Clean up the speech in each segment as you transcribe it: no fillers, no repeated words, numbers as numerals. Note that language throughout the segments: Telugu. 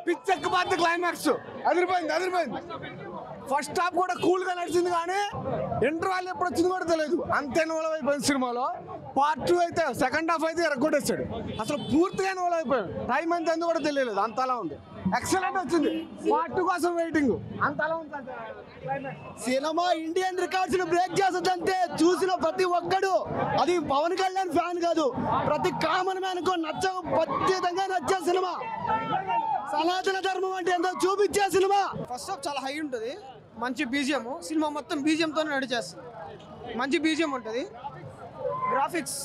పిచ్చెక్కిపోద్ది క్లైమాక్స్. అదిరిపోయింది. ఫస్ట్ హాఫ్ కూడా కూల్ గా నడిచింది, కానీ ఇంటర్వెల్ ఎప్పుడు వచ్చింది కూడా తెలియదు. అంతే ఇన్వాల్వ్ అయిపోయింది సినిమాలో. పార్ట్ 2 అయితే సెకండ్ హాఫ్ అయితే ఎరగొట్టేస్తాడు. అసలు పూర్తిగా ఇన్వాల్వ్ అయిపోయాడు. టైం ఎంత కూడా తెలియలేదు, అంతలా ఉంది. ఎక్సలెంట్ వచ్చింది. పార్ట్ 2 కోసం వెయిటింగ్. అంతలా ఉంది సినిమా. ఇండియన్ రికార్డ్స్ బ్రేక్ చేస్తుందంటే చూసిన ప్రతి ఒక్కడు, అది పవన్ కళ్యాణ్ ఫ్యాన్ కాదు, ప్రతి కామన్ మ్యాన్ కు ఖచ్చితంగా నచ్చే సినిమా. సనాతన ధర్మం అంటే ఎంతో చూపించే సినిమా. ఫస్ట్ హాఫ్ చాలా హై ఉంటుంది, మంచి బీజిఎం. సినిమా మొత్తం బీజిఎంతోనే నడిచేస్తుంది. మంచి బీజిఎం ఉంటుంది. గ్రాఫిక్స్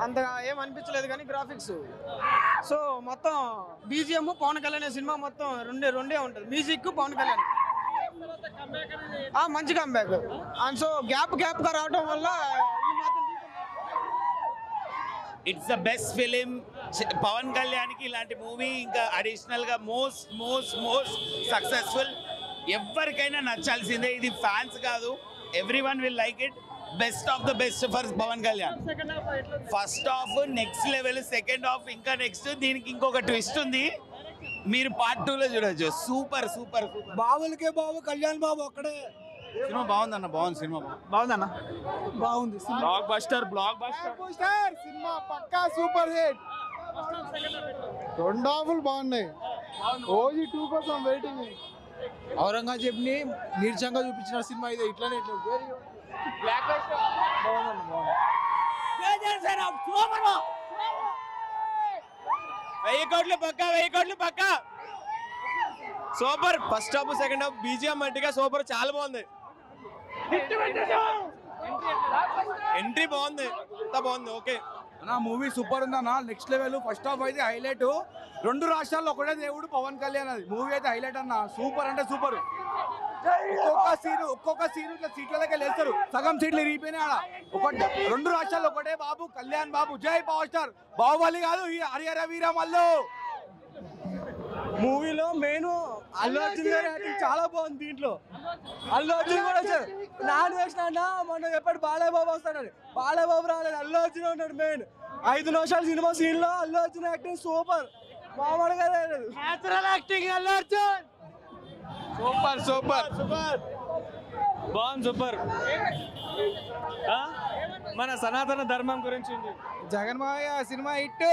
అంతగా ఏం అనిపించలేదు, కానీ గ్రాఫిక్స్ సో మొత్తం బీజిఎం పవన్ కళ్యాణ్ సినిమా మొత్తం రెండే ఉంటుంది. మ్యూజిక్ పవన్ కళ్యాణ్ మంచి కంబ్యాక్. అండ్ సో గ్యాప్ గా రావడం వల్ల it's the best film. Pawan Kalyan కి ఇలాంటి మూవీ ఇంకా అడిషనల్ గా మోస్ట్ సక్సెస్ఫుల్. ఎవరికైనా నచ్చాల్సిందే. ఇది ఫ్యాన్స్ కాదు, everyone will like it. Best of the best for Pawan Kalyan. First half next level, second half ఇంకా నెక్స్ట్. దీనికి ఇంకొక ట్విస్ట్ ఉంది, మీరు పార్ట్ 2 లో చూడొచ్చు. సూపర్. బాబులకే బాబు, కళ్యాణ్ బాబు ఒక్కడే. సినిమా బాగుందన్న, బాగుంది సినిమా. బాగుందన్న, బాగుంది. బ్లాక్ బస్టర్ సినిమా పక్కా సూపర్ హిట్. రెండు హాఫ్లు బాగున్నాయి. ఓజీ 2 కోసం వెయిటింగ్. ఔరంగజేబ్ ని నీర్చంగా చూపించిన సినిమా ఇది. ఇట్లానే బ్లాక్ బస్టర్ బాగుందన్న. 1000 కోట్లు పక్కా. Super. First half second half BGM మట్టిగా సూపర్, చాలా బాగుంది. ఎంట్రీ బాగుంది, అంతా బాగుంది. ఓకే నా మూవీ సూపర్ ఉందన్న, నెక్స్ట్ లెవెల్. ఫస్ట్ హాఫ్ అయితే హైలైట్. 2 రాష్ట్రాల్లో ఒకటే దేవుడు పవన్ కళ్యాణ్. అది మూవీ అయితే హైలైట్ అన్న. సూపర్ అంటే సూపర్. ఒక్కొక్క సీను ఇట్లా సీట్లకే లేస్తారు. సగం సీట్లు ఇరిగిపోయినాయి ఆడ. 2 రాష్ట్రాల్లో ఒకటే బాబు, కళ్యాణ్ బాబు. జై పవర్ స్టార్. బాహుబలి కాదు, హరిహర వీరమల్లు. మూవీలో మెయిన్ అల్లు అర్జున్ గారి యాక్టింగ్ చాలా బాగుంది. దీంట్లో అల్లు అర్జున్ కూడా వచ్చాడు. నాన్ వేసిన మొన్న ఎప్పుడు బాలయ్యబాబు వస్తాడు, బాలయ్యబాబు రాలేదు, అల్లు అర్జున్ ఉన్నాడు మెయిన్. 5 నిమిషాల సినిమా సీన్ లో అల్లు అర్జున్ యాక్టింగ్ సూపర్. మామూలుగా లేదు, natural acting Allu Arjun. Super బాగుంది. సూపర్. మన సనాతన ధర్మం గురించి ఉంది. జగన్మాయ సినిమా హిట్.